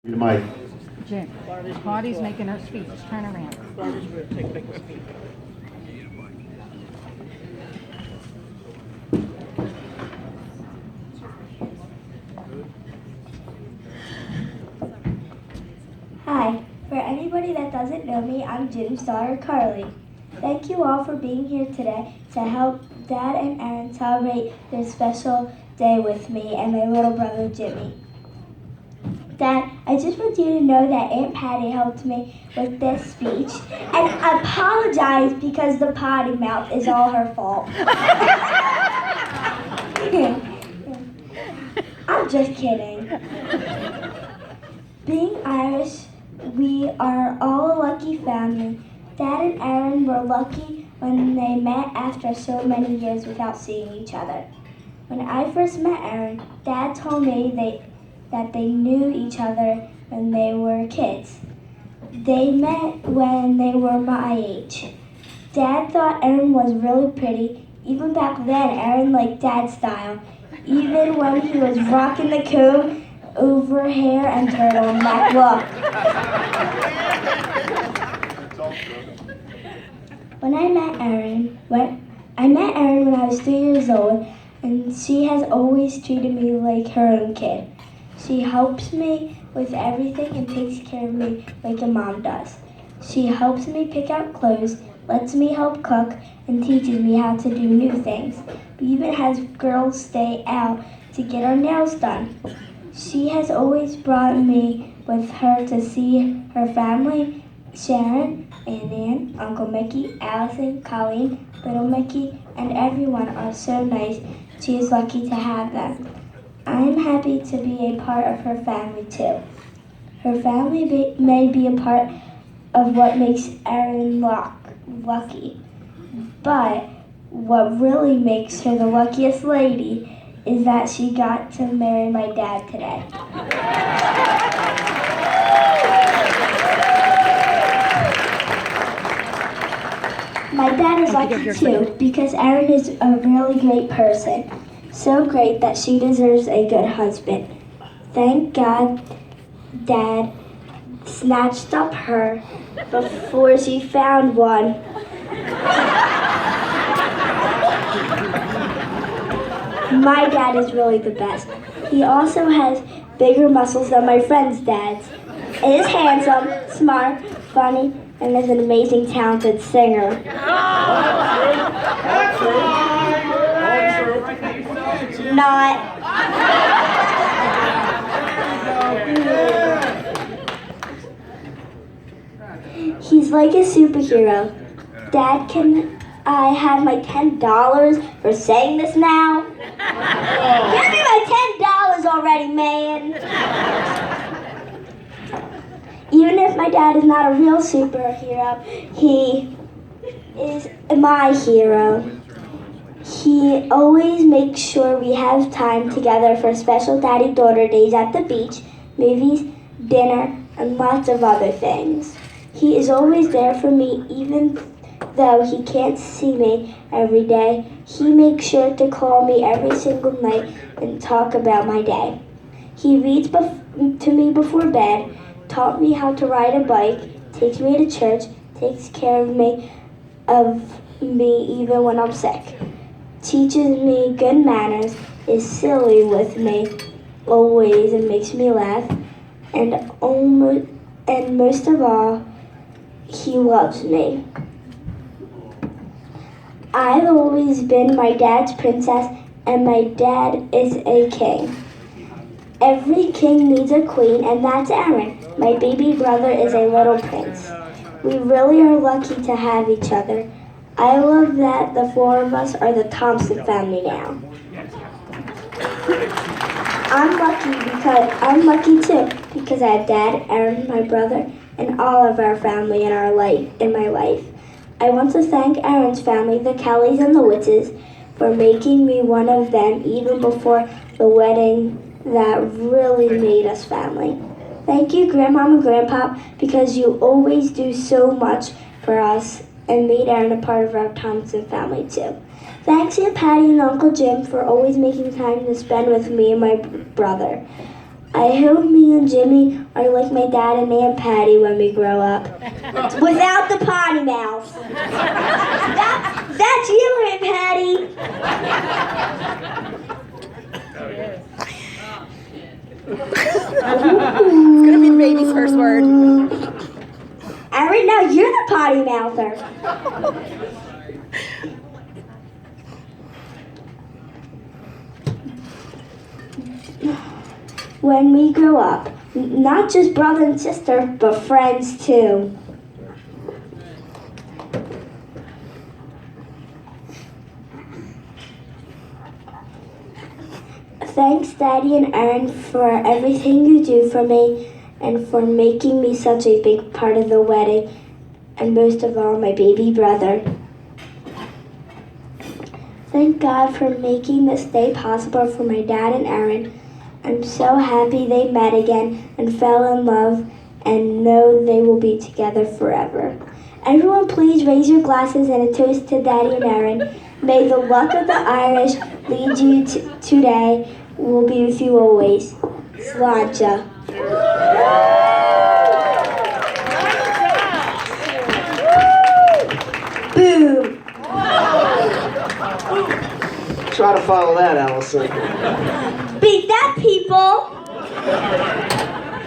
The mic. Jim, Claudia's making her speech. Turn around. Hi, for anybody that doesn't know me, I'm Jim's daughter, Karley. Thank you all for being here today to help Dad and Erin celebrate their special day with me and my little brother, Jimmy. Dad, I just want you to know that Aunt Patty helped me with this speech and apologize because the potty mouth is all her fault. I'm just kidding. Being Irish, we are all a lucky family. Dad and Erin were lucky when they met after so many years without seeing each other. When I first met Erin, Dad told me that they knew each other when they were kids. They met when they were my age. Dad thought Erin was really pretty. Even back then, Erin liked Dad's style. Even when he was rocking the comb over hair and turtleneck look. When I met Erin when I was 3 years old, and she has always treated me like her own kid. She helps me with everything and takes care of me like a mom does. She helps me pick out clothes, lets me help cook, and teaches me how to do new things. We even has girls stay out to get our nails done. She has always brought me with her to see her family, Sharon, and Ann, Uncle Mickey, Allison, Colleen, Little Mickey, and everyone are so nice. She is lucky to have them. I am happy to be a part of her family too. Her family may be a part of what makes Erin lucky, but what really makes her the luckiest lady is that she got to marry my dad today. My dad is lucky too because Erin is a really great person. So great that she deserves a good husband. Thank God Dad snatched up her before she found one. My dad is really the best. He also has bigger muscles than my friend's dads. Is handsome, smart, funny, and is an amazing talented singer. Not. He's like a superhero. Dad, can I have my $10 for saying this now? Give me my $10 already, man. Even if my dad is not a real superhero, he is my hero. He always makes sure we have time together for special daddy-daughter days at the beach, movies, dinner, and lots of other things. He is always there for me even though he can't see me every day. He makes sure to call me every single night and talk about my day. He reads to me before bed, taught me how to ride a bike, takes me to church, takes care of me even when I'm sick. Teaches me good manners, is silly with me always and makes me laugh, and most of all, he loves me. I've always been my dad's princess, and my dad is a king. Every king needs a queen, and that's Erin. My baby brother is a little prince. We really are lucky to have each other. I love that the four of us are the Thompson family now. I'm lucky too because I have Dad, Erin, my brother, and all of our family in my life. I want to thank Erin's family, the Kelleys and the Witzes, for making me one of them even before the wedding that really made us family. Thank you, Grandmom and Grandpop, because you always do so much for us and made Erin a part of our Thompson family too. Thanks Aunt Patty and Uncle Jim for always making time to spend with me and my brother. I hope me and Jimmy are like my dad and Aunt Patty when we grow up. Without the potty mouth. That's you, Aunt Patty. It's gonna be the baby's first word. Erin, now you're the potty mouther. When we grow up, not just brother and sister, but friends too. Thanks, Daddy and Erin, for everything you do for me and for making me such a big part of the wedding, and most of all, my baby brother. Thank God for making this day possible for my dad and Erin. I'm so happy they met again and fell in love and know they will be together forever. Everyone please raise your glasses and a toast to Daddy and Erin. May the luck of the Irish lead you today will be with you always. Sláinte. Boom. Try to follow that, Allison. Beat that, people.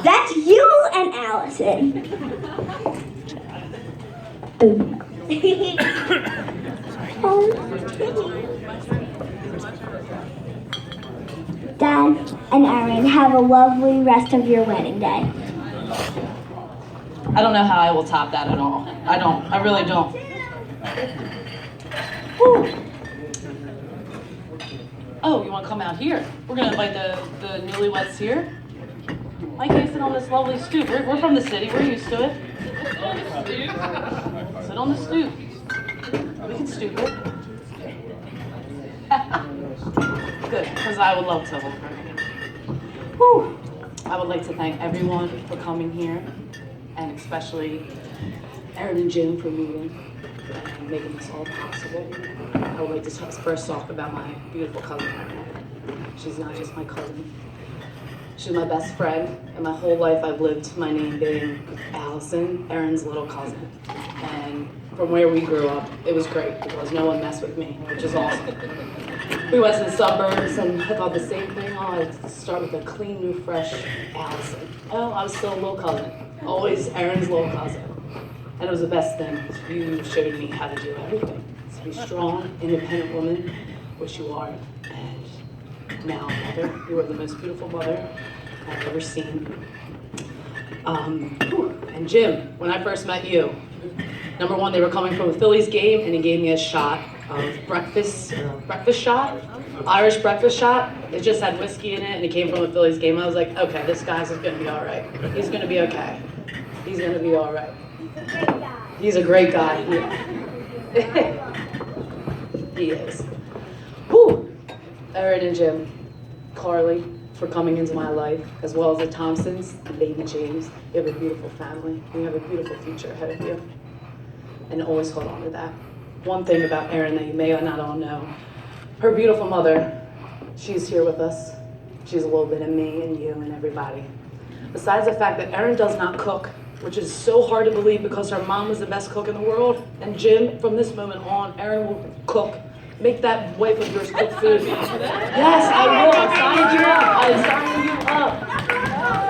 That's you and Allison. Boom. Dad and Erin, have a lovely rest of your wedding day. I don't know how I will top that at all. I don't. I really don't. Whew. Oh, you want to come out here? We're going to invite the newlyweds here. Why can't you sit on this lovely stoop? We're from the city. We're used to it. Sit on the stoop. We can stoop it. Good, because I would love to. Whew. I would like to thank everyone for coming here, and especially Erin and Jim for meeting and making this all possible. I would like to first talk about my beautiful cousin. She's not just my cousin. She's my best friend, and my whole life I've lived my name being Allison, Erin's little cousin. And from where we grew up, it was great because no one messed with me, which is awesome. We went to the suburbs, and I thought the same thing. Oh, I'd start with a clean, new, fresh Allison. Oh, I was still a little cousin, always Erin's little cousin. And it was the best thing. You showed me how to do everything. To be strong, independent woman, which you are. And now, mother, you are the most beautiful mother I've ever seen. And Jim, when I first met you, number one, they were coming from a Phillies game, and he gave me a shot of breakfast shot, Irish breakfast shot. It just had whiskey in it, and it came from a Phillies game. I was like, okay, this guy's gonna be all right. He's gonna be okay. He's gonna be all right. He's a great guy. Yeah. He is. Whew. Erin and Jim, Karley, for coming into my life, as well as the Thompsons and baby James. You have a beautiful family. You have a beautiful future ahead of you. And always hold on to that. One thing about Erin that you may or not all know, her beautiful mother, she's here with us. She's a little bit of me and you and everybody. Besides the fact that Erin does not cook, which is so hard to believe because her mom was the best cook in the world, and Jim, from this moment on, Erin will cook. Make that wife of yours cook food. Yes, I will. I'm signing you up. I'm signing you up.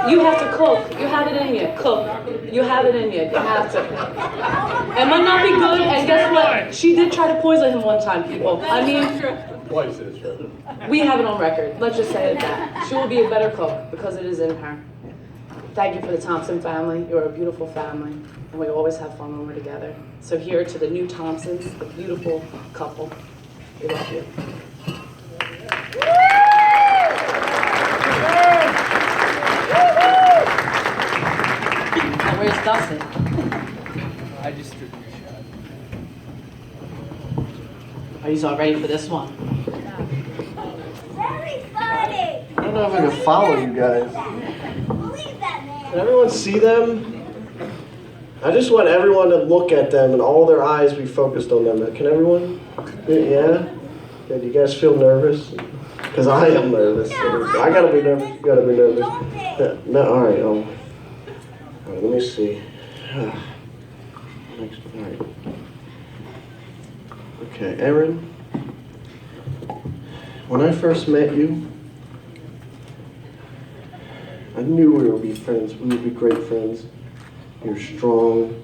You have to cook. You have it in you. Cook. You have it in you. You have to. It might not be good, and guess what? She did try to poison him one time, people. I mean, we have it on record. Let's just say it that. She will be a better cook because it is in her. Thank you for the Thompson family. You're a beautiful family, and we always have fun when we're together. So here to the new Thompsons, the beautiful couple. We love you. Now where's Dustin? I just took your shot. Are you all ready for this one? Very funny. I don't know if I can follow you guys. Believe that, man. Can everyone see them? I just want everyone to look at them and all their eyes be focused on them. Can everyone? Yeah? Do you guys feel nervous? Because I am nervous. I gotta be nervous. You gotta be nervous. No, all right. All right. Let me see. Next. All right. Okay, Erin. When I first met you, I knew we would be friends. We would be great friends. You're strong.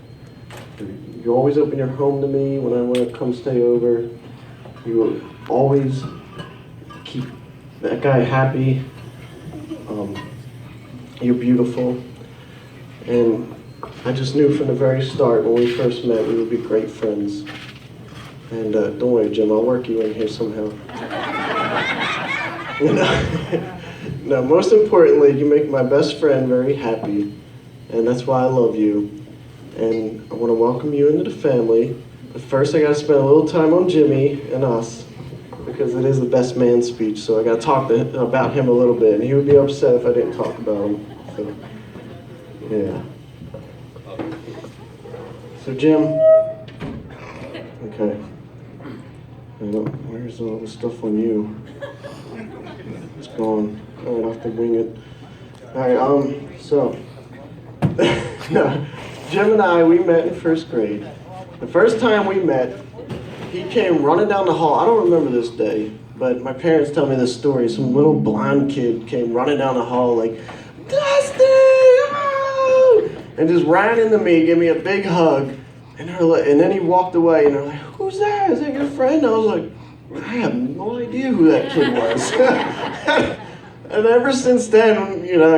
You always open your home to me when I want to come stay over. You will always keep that guy happy. You're beautiful. And I just knew from the very start when we first met we would be great friends. And don't worry, Jim, I'll work you in here somehow. No, most importantly, you make my best friend very happy. And that's why I love you. And I want to welcome you into the family. But first I got to spend a little time on Jimmy and us, because it is the best man speech, so I got to talk about him a little bit, and he would be upset if I didn't talk about him. So, yeah. So Jim, okay. Where's all the stuff on you? It's gone. All right, I'll have to wing it. All right, so. Jim and I, we met in first grade. The first time we met, he came running down the hall. I don't remember this day, but my parents tell me this story. Some little blonde kid came running down the hall like, Dustin! Oh! And just ran into me, gave me a big hug. And then he walked away, and they're like, who's that? Is that your friend? I was like, I have no idea who that kid was. And ever since then, you know,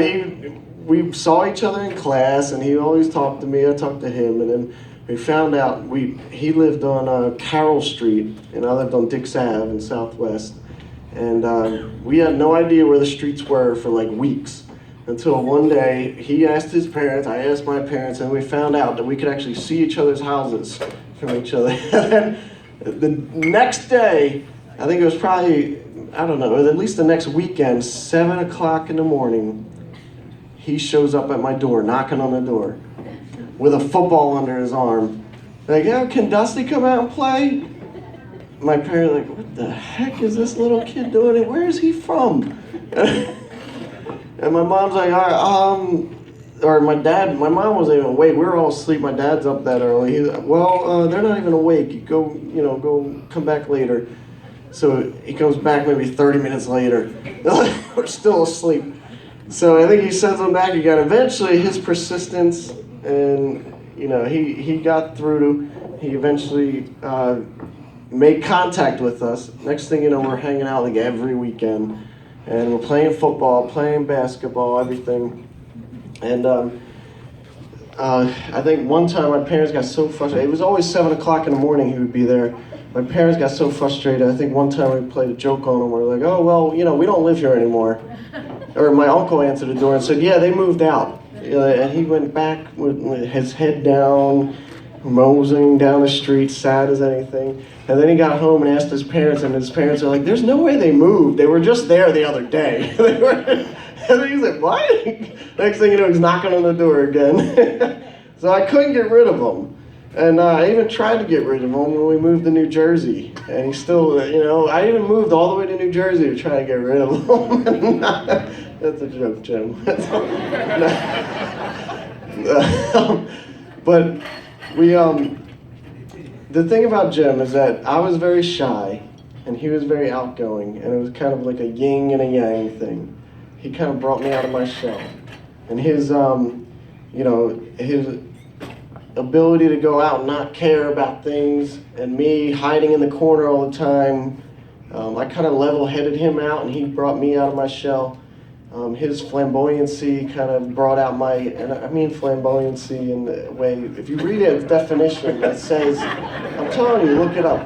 we saw each other in class, and he always talked to me. I talked to him, and then we found out he lived on Carroll Street, and I lived on Dix Ave in Southwest. And we had no idea where the streets were for like weeks, until one day he asked his parents, I asked my parents, and we found out that we could actually see each other's houses from each other. And then the next day, I think it was probably, I don't know, at least the next weekend, 7 o'clock in the morning, he shows up at my door, knocking on the door, with a football under his arm. Like, yeah, can Dusty come out and play? My parents are like, what the heck is this little kid doing? Where is he from? And my mom's like, or my mom wasn't even awake. We were all asleep. My dad's up that early. He's like, well, they're not even awake. You go come back later. So he comes back maybe 30 minutes later. We're still asleep. So I think he sends them back again. Eventually, his persistence and, you know, he got through. He eventually made contact with us. Next thing you know, we're hanging out like every weekend. And we're playing football, playing basketball, everything. And I think one time my parents got so frustrated. It was always 7 o'clock in the morning he would be there. My parents got so frustrated. I think one time we played a joke on him. We were like, oh, well, you know, we don't live here anymore. Or my uncle answered the door and said, yeah, they moved out. And he went back with his head down, moseying down the street, sad as anything. And then he got home and asked his parents, and his parents are like, there's no way they moved. They were just there the other day. And then he's like, what? Next thing you know, he's knocking on the door again. So I couldn't get rid of him. And I even tried to get rid of him when we moved to New Jersey. And he still, you know, I even moved all the way to New Jersey to try to get rid of him. That's a joke, Jim. But we, the thing about Jim is that I was very shy and he was very outgoing, and it was kind of like a yin and a yang thing. He kind of brought me out of my shell. And his, you know, his ability to go out and not care about things, and me hiding in the corner all the time, I kind of level-headed him out, and he brought me out of my shell. His flamboyancy kind of brought out my, and I mean flamboyancy in the way, if you read its definition, it says, I'm telling you, look it up.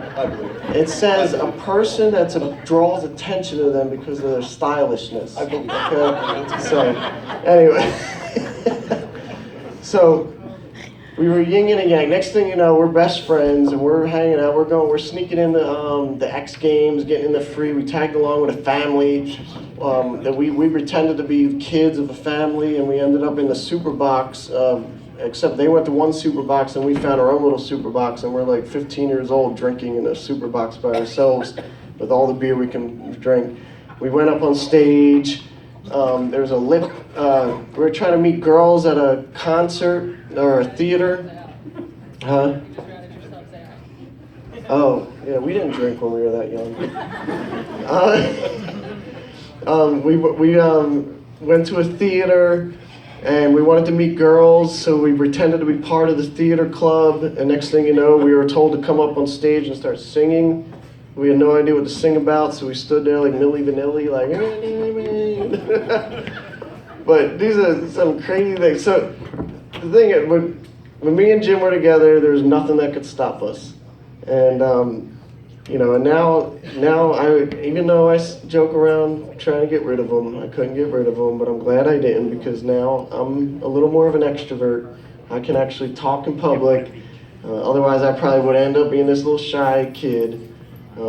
It says a person that draws attention to them because of their stylishness. Okay? So, anyway. So, we were yin and yang. Next thing you know, we're best friends, and we're hanging out. We're sneaking in the X Games, getting in the free. We tagged along with a family. That we pretended to be kids of a family, and we ended up in the super box. Except they went to one super box, and we found our own little super box, and we're like 15 years old drinking in a super box by ourselves with all the beer we can drink. We went up on stage. There was a lip. We were trying to meet girls at a concert or a theater. Huh? Oh, yeah, we didn't drink when we were that young. We went to a theater, and we wanted to meet girls, so we pretended to be part of the theater club, and next thing you know, we were told to come up on stage and start singing. We had no idea what to sing about, so we stood there like Milli Vanilli, like, but these are some crazy things. So the thing is, when me and Jim were together, there was nothing that could stop us. And and now even though I joke around trying to get rid of him, I couldn't get rid of him, but I'm glad I didn't, because now I'm a little more of an extrovert. I can actually talk in public. Otherwise, I probably would end up being this little shy kid. I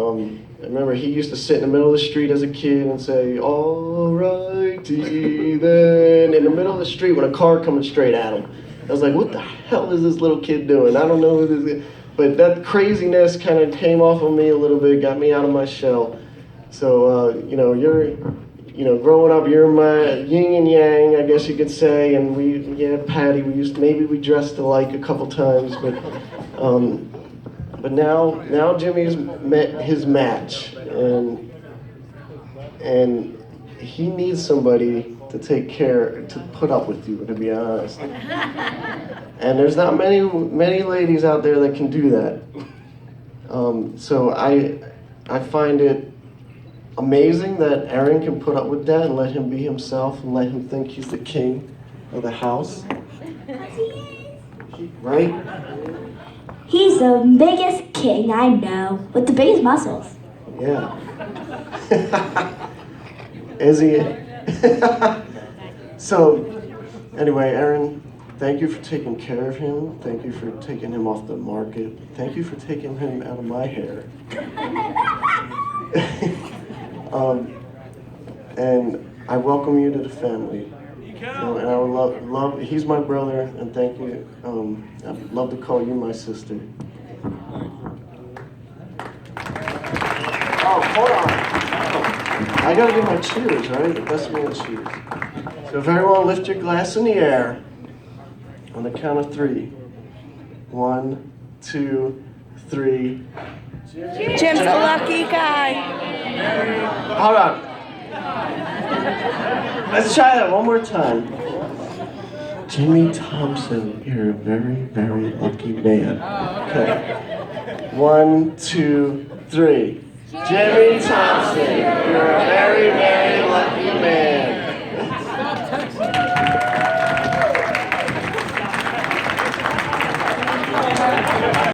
remember he used to sit in the middle of the street as a kid and say, "All righty then," in the middle of the street when a car coming straight at him. I was like, what the hell is this little kid doing? I don't know who this is. But that craziness kind of came off of me a little bit, got me out of my shell. So, growing up, you're my yin and yang, I guess you could say. And Patty, maybe we dressed alike a couple times, but now Jimmy's met his match, and he needs somebody to put up with you, to be honest. And there's not many ladies out there that can do that. So I find it amazing that Erin can put up with that and let him be himself and let him think he's the king of the house. Right? He's the biggest king I know, with the biggest muscles. Yeah. Is he? So, anyway, Erin, thank you for taking care of him. Thank you for taking him off the market. Thank you for taking him out of my hair. And I welcome you to the family. And I would love, he's my brother, and thank you. I'd love to call you my sister. Oh, hold on. I gotta get my cheers, right? The best man cheers. So if everyone lift your glass in the air on the count of 3. 1, 2, 3. Jim's the lucky guy. Hold on. Let's try that one more time. Jimmy Thompson, you're a very, very lucky man. Okay. 1, 2, 3. Jimmy Thompson, you're a very, very lucky man.